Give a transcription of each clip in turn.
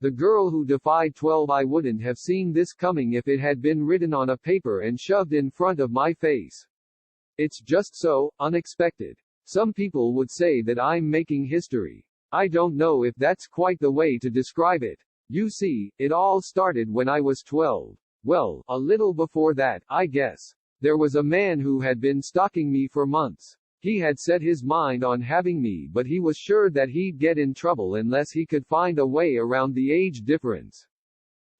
The girl who defied 12. I wouldn't have seen this coming if it had been written on a paper and shoved in front of my face. It's just so unexpected. Some people would say that I'm making history. I don't know if that's quite the way to describe it. You see, it all started when I was 12. Well, a little before that, I guess. There was a man who had been stalking me for months. He had set his mind on having me, but he was sure that he'd get in trouble unless he could find a way around the age difference.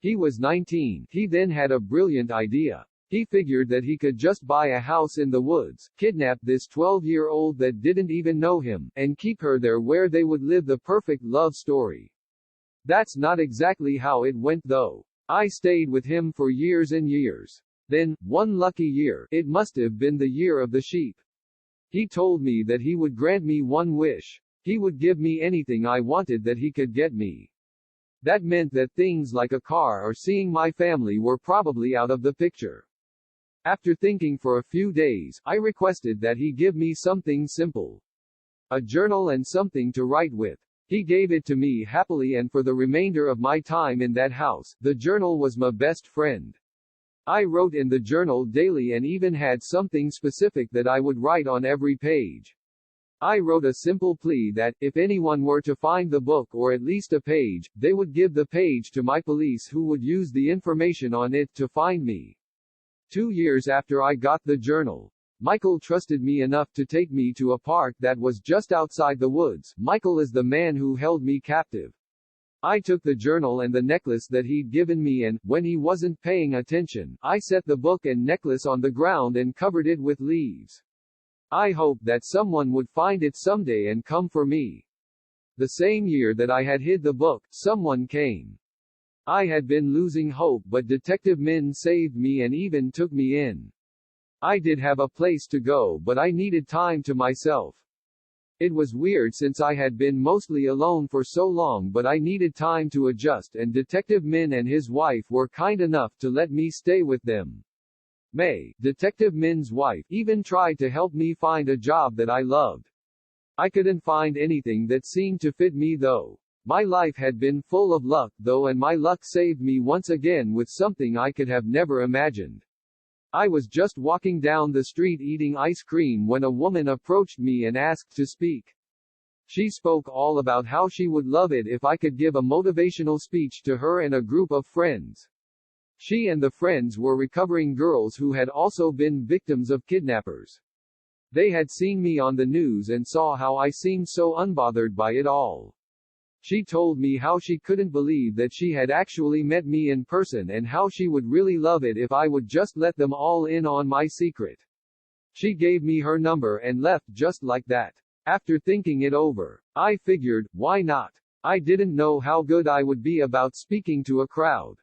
He was 19. He then had a brilliant idea. He figured that he could just buy a house in the woods, kidnap this 12-year-old that didn't even know him, and keep her there where they would live the perfect love story. That's not exactly how it went though. I stayed with him for years and years. Then, one lucky year, it must have been the year of the sheep, he told me that he would grant me one wish. He would give me anything I wanted that he could get me. That meant that things like a car or seeing my family were probably out of the picture. After thinking for a few days, I requested that he give me something simple. A journal and something to write with. He gave it to me happily, and for the remainder of my time in that house, the journal was my best friend. I wrote in the journal daily and even had something specific that I would write on every page. I wrote a simple plea that, if anyone were to find the book or at least a page, they would give the page to my police, who would use the information on it to find me. 2 years after I got the journal, Michael trusted me enough to take me to a park that was just outside the woods. Michael is the man who held me captive. I took the journal and the necklace that he'd given me, and, when he wasn't paying attention, I set the book and necklace on the ground and covered it with leaves. I hoped that someone would find it someday and come for me. The same year that I had hid the book, someone came. I had been losing hope, but Detective Min saved me and even took me in. I did have a place to go, but I needed time to myself. It was weird since I had been mostly alone for so long, but I needed time to adjust, and Detective Min and his wife were kind enough to let me stay with them. May, Detective Min's wife, even tried to help me find a job that I loved. I couldn't find anything that seemed to fit me though. My life had been full of luck though, and my luck saved me once again with something I could have never imagined. I was just walking down the street eating ice cream when a woman approached me and asked to speak. She spoke all about how she would love it if I could give a motivational speech to her and a group of friends. She and the friends were recovering girls who had also been victims of kidnappers. They had seen me on the news and saw how I seemed so unbothered by it all. She told me how she couldn't believe that she had actually met me in person, and how she would really love it if I would just let them all in on my secret. She gave me her number and left just like that. After thinking it over, I figured, why not? I didn't know how good I would be about speaking to a crowd.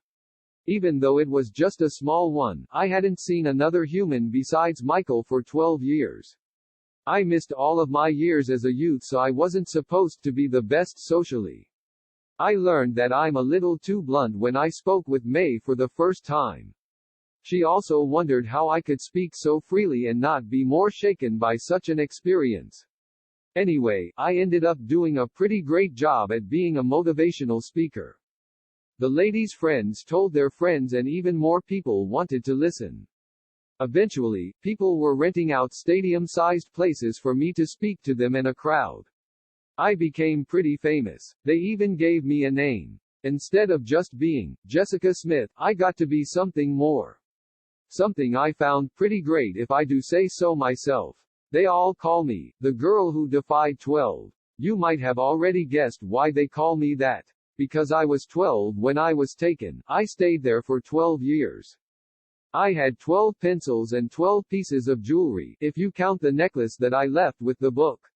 Even though it was just a small one, I hadn't seen another human besides Michael for 12 years. I missed all of my years as a youth, so I wasn't supposed to be the best socially. I learned that I'm a little too blunt when I spoke with May for the first time. She also wondered how I could speak so freely and not be more shaken by such an experience. Anyway, I ended up doing a pretty great job at being a motivational speaker. The ladies' friends told their friends, and even more people wanted to listen. Eventually, people were renting out stadium-sized places for me to speak to them in a crowd. I became pretty famous. They even gave me a name. Instead of just being Jessica Smith, I got to be something more. Something I found pretty great, if I do say so myself. They all call me the girl who defied 12. You might have already guessed why they call me that. Because I was 12 when I was taken. I stayed there for 12 years. I had 12 pencils and 12 pieces of jewelry, if you count the necklace that I left with the book.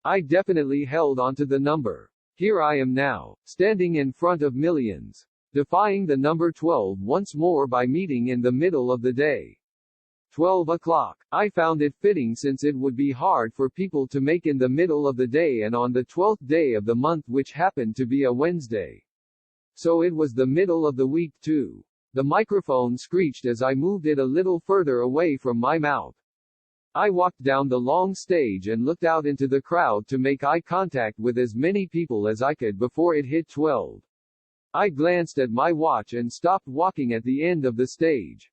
I definitely held onto the number. Here I am now, standing in front of millions, defying the number 12 once more by meeting in the middle of the day. 12 o'clock. I found it fitting since it would be hard for people to make in the middle of the day and on the 12th day of the month, which happened to be a Wednesday. So it was the middle of the week too. The microphone screeched as I moved it a little further away from my mouth. I walked down the long stage and looked out into the crowd to make eye contact with as many people as I could before it hit 12. I glanced at my watch and stopped walking at the end of the stage.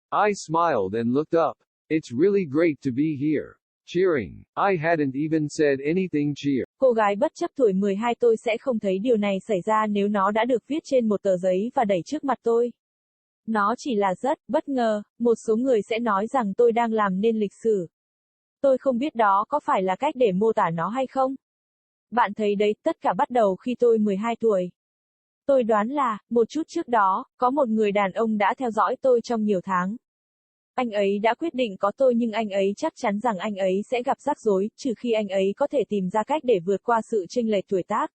I smiled and looked up. It's really great to be here. Cheering. I hadn't even said anything cheer. Cô gái bất chấp tuổi 12 tôi sẽ không thấy điều này xảy ra nếu nó đã được viết trên một tờ giấy và đẩy trước mặt tôi. Nó chỉ là rất bất ngờ, một số người sẽ nói rằng tôi đang làm nên lịch sử. Tôi không biết đó có phải là cách để mô tả nó hay không. Bạn thấy đấy, tất cả bắt đầu khi tôi 12 tuổi. Tôi đoán là, một chút trước đó, có một người đàn ông đã theo dõi tôi trong nhiều tháng. Anh ấy đã quyết định có tôi nhưng anh ấy chắc chắn rằng anh ấy sẽ gặp rắc rối, trừ khi anh ấy có thể tìm ra cách để vượt qua sự chênh lệch tuổi tác.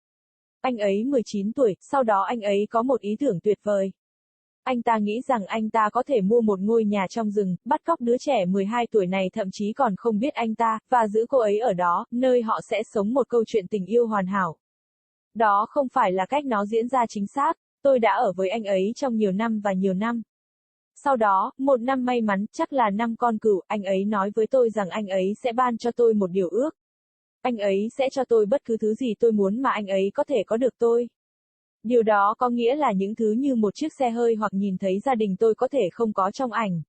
Anh ấy 19 tuổi, sau đó anh ấy có một ý tưởng tuyệt vời. Anh ta nghĩ rằng anh ta có thể mua một ngôi nhà trong rừng, bắt cóc đứa trẻ 12 tuổi này thậm chí còn không biết anh ta, và giữ cô ấy ở đó, nơi họ sẽ sống một câu chuyện tình yêu hoàn hảo. Đó không phải là cách nó diễn ra chính xác, tôi đã ở với anh ấy trong nhiều năm và nhiều năm. Sau đó, một năm may mắn, chắc là năm Con Cừu, anh ấy nói với tôi rằng anh ấy sẽ ban cho tôi một điều ước. Anh ấy sẽ cho tôi bất cứ thứ gì tôi muốn mà anh ấy có thể có được tôi. Điều đó có nghĩa là những thứ như một chiếc xe hơi hoặc nhìn thấy gia đình tôi có thể không có trong ảnh.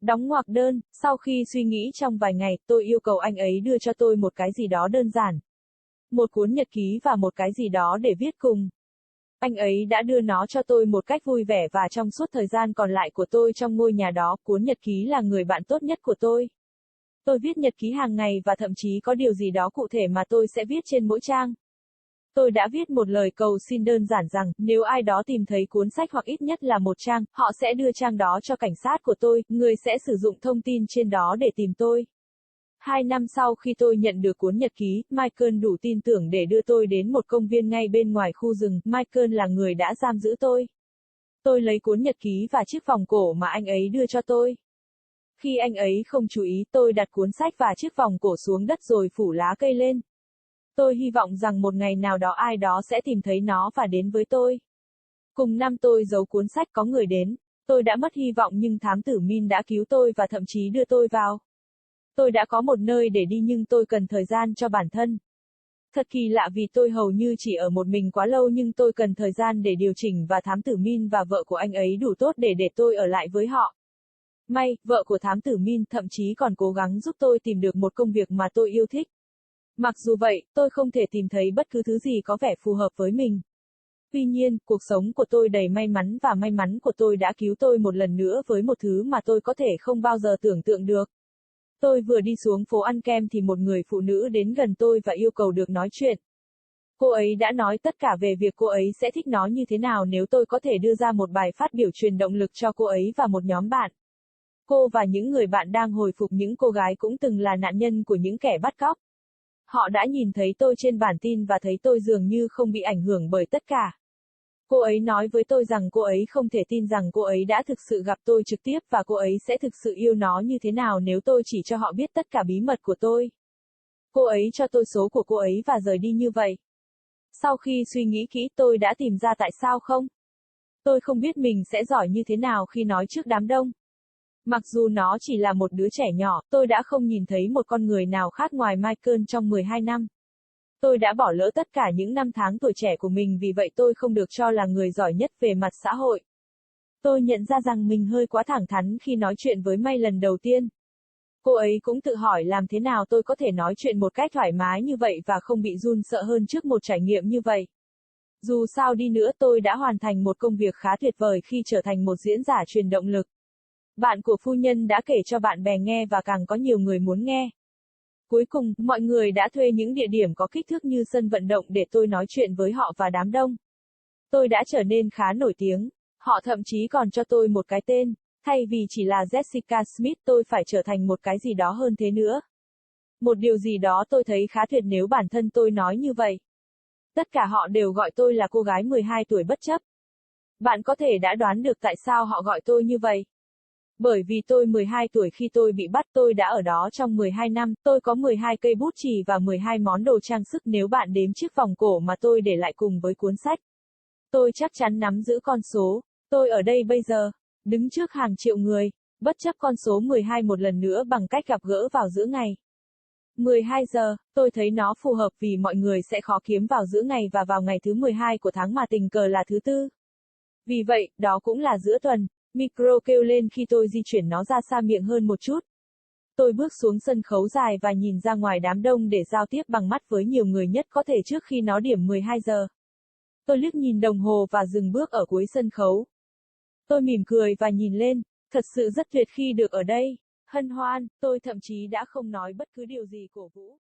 Đóng ngoặc đơn, sau khi suy nghĩ trong vài ngày, tôi yêu cầu anh ấy đưa cho tôi một cái gì đó đơn giản. Một cuốn nhật ký và một cái gì đó để viết cùng. Anh ấy đã đưa nó cho tôi một cách vui vẻ và trong suốt thời gian còn lại của tôi trong ngôi nhà đó, cuốn nhật ký là người bạn tốt nhất của tôi. Tôi viết nhật ký hàng ngày và thậm chí có điều gì đó cụ thể mà tôi sẽ viết trên mỗi trang. Tôi đã viết một lời cầu xin đơn giản rằng, nếu ai đó tìm thấy cuốn sách hoặc ít nhất là một trang, họ sẽ đưa trang đó cho cảnh sát của tôi, người sẽ sử dụng thông tin trên đó để tìm tôi. 2 năm sau khi tôi nhận được cuốn nhật ký, Michael đủ tin tưởng để đưa tôi đến một công viên ngay bên ngoài khu rừng, Michael là người đã giam giữ tôi. Tôi lấy cuốn nhật ký và chiếc vòng cổ mà anh ấy đưa cho tôi. Khi anh ấy không chú ý, tôi đặt cuốn sách và chiếc vòng cổ xuống đất rồi phủ lá cây lên. Tôi hy vọng rằng một ngày nào đó ai đó sẽ tìm thấy nó và đến với tôi. Cùng năm tôi giấu cuốn sách có người đến. Tôi đã mất hy vọng nhưng thám tử Min đã cứu tôi và thậm chí đưa tôi vào. Tôi đã có một nơi để đi nhưng tôi cần thời gian cho bản thân. Thật kỳ lạ vì tôi hầu như chỉ ở một mình quá lâu nhưng tôi cần thời gian để điều chỉnh và thám tử Min và vợ của anh ấy đủ tốt để tôi ở lại với họ. May, vợ của thám tử Min thậm chí còn cố gắng giúp tôi tìm được một công việc mà tôi yêu thích. Mặc dù vậy, tôi không thể tìm thấy bất cứ thứ gì có vẻ phù hợp với mình. Tuy nhiên, cuộc sống của tôi đầy may mắn và may mắn của tôi đã cứu tôi một lần nữa với một thứ mà tôi có thể không bao giờ tưởng tượng được. Tôi vừa đi xuống phố ăn kem thì một người phụ nữ đến gần tôi và yêu cầu được nói chuyện. Cô ấy đã nói tất cả về việc cô ấy sẽ thích nó như thế nào nếu tôi có thể đưa ra một bài phát biểu truyền động lực cho cô ấy và một nhóm bạn. Cô và những người bạn đang hồi phục những cô gái cũng từng là nạn nhân của những kẻ bắt cóc. Họ đã nhìn thấy tôi trên bản tin và thấy tôi dường như không bị ảnh hưởng bởi tất cả. Cô ấy nói với tôi rằng cô ấy không thể tin rằng cô ấy đã thực sự gặp tôi trực tiếp và cô ấy sẽ thực sự yêu nó như thế nào nếu tôi chỉ cho họ biết tất cả bí mật của tôi. Cô ấy cho tôi số của cô ấy và rời đi như vậy. Sau khi suy nghĩ kỹ tôi đã tìm ra tại sao không. Tôi không biết mình sẽ giỏi như thế nào khi nói trước đám đông. Mặc dù nó chỉ là một đứa trẻ nhỏ, tôi đã không nhìn thấy một con người nào khác ngoài Michael trong 12 năm. Tôi đã bỏ lỡ tất cả những năm tháng tuổi trẻ của mình vì vậy tôi không được cho là người giỏi nhất về mặt xã hội. Tôi nhận ra rằng mình hơi quá thẳng thắn khi nói chuyện với May lần đầu tiên. Cô ấy cũng tự hỏi làm thế nào tôi có thể nói chuyện một cách thoải mái như vậy và không bị run sợ hơn trước một trải nghiệm như vậy. Dù sao đi nữa tôi đã hoàn thành một công việc khá tuyệt vời khi trở thành một diễn giả truyền động lực. Bạn của phu nhân đã kể cho bạn bè nghe và càng có nhiều người muốn nghe. Cuối cùng, mọi người đã thuê những địa điểm có kích thước như sân vận động để tôi nói chuyện với họ và đám đông. Tôi đã trở nên khá nổi tiếng. Họ thậm chí còn cho tôi một cái tên. Thay vì chỉ là Jessica Smith tôi phải trở thành một cái gì đó hơn thế nữa. Một điều gì đó tôi thấy khá tuyệt nếu bản thân tôi nói như vậy. Tất cả họ đều gọi tôi là cô gái 12 tuổi bất chấp. Bạn có thể đã đoán được tại sao họ gọi tôi như vậy. Bởi vì tôi 12 tuổi khi tôi bị bắt tôi đã ở đó trong 12 năm, tôi có 12 cây bút chì và 12 món đồ trang sức nếu bạn đếm chiếc vòng cổ mà tôi để lại cùng với cuốn sách. Tôi chắc chắn nắm giữ con số. Tôi ở đây bây giờ, đứng trước hàng triệu người, bất chấp con số 12 một lần nữa bằng cách gặp gỡ vào giữa ngày. 12 giờ, tôi thấy nó phù hợp vì mọi người sẽ khó kiếm vào giữa ngày và vào ngày thứ 12 của tháng mà tình cờ là thứ tư. Vì vậy, đó cũng là giữa tuần. Micro kêu lên khi tôi di chuyển nó ra xa miệng hơn một chút. Tôi bước xuống sân khấu dài và nhìn ra ngoài đám đông để giao tiếp bằng mắt với nhiều người nhất có thể trước khi nó điểm 12 giờ. Tôi liếc nhìn đồng hồ và dừng bước ở cuối sân khấu. Tôi mỉm cười và nhìn lên, thật sự rất tuyệt khi được ở đây. Hân hoan, tôi thậm chí đã không nói bất cứ điều gì cổ vũ.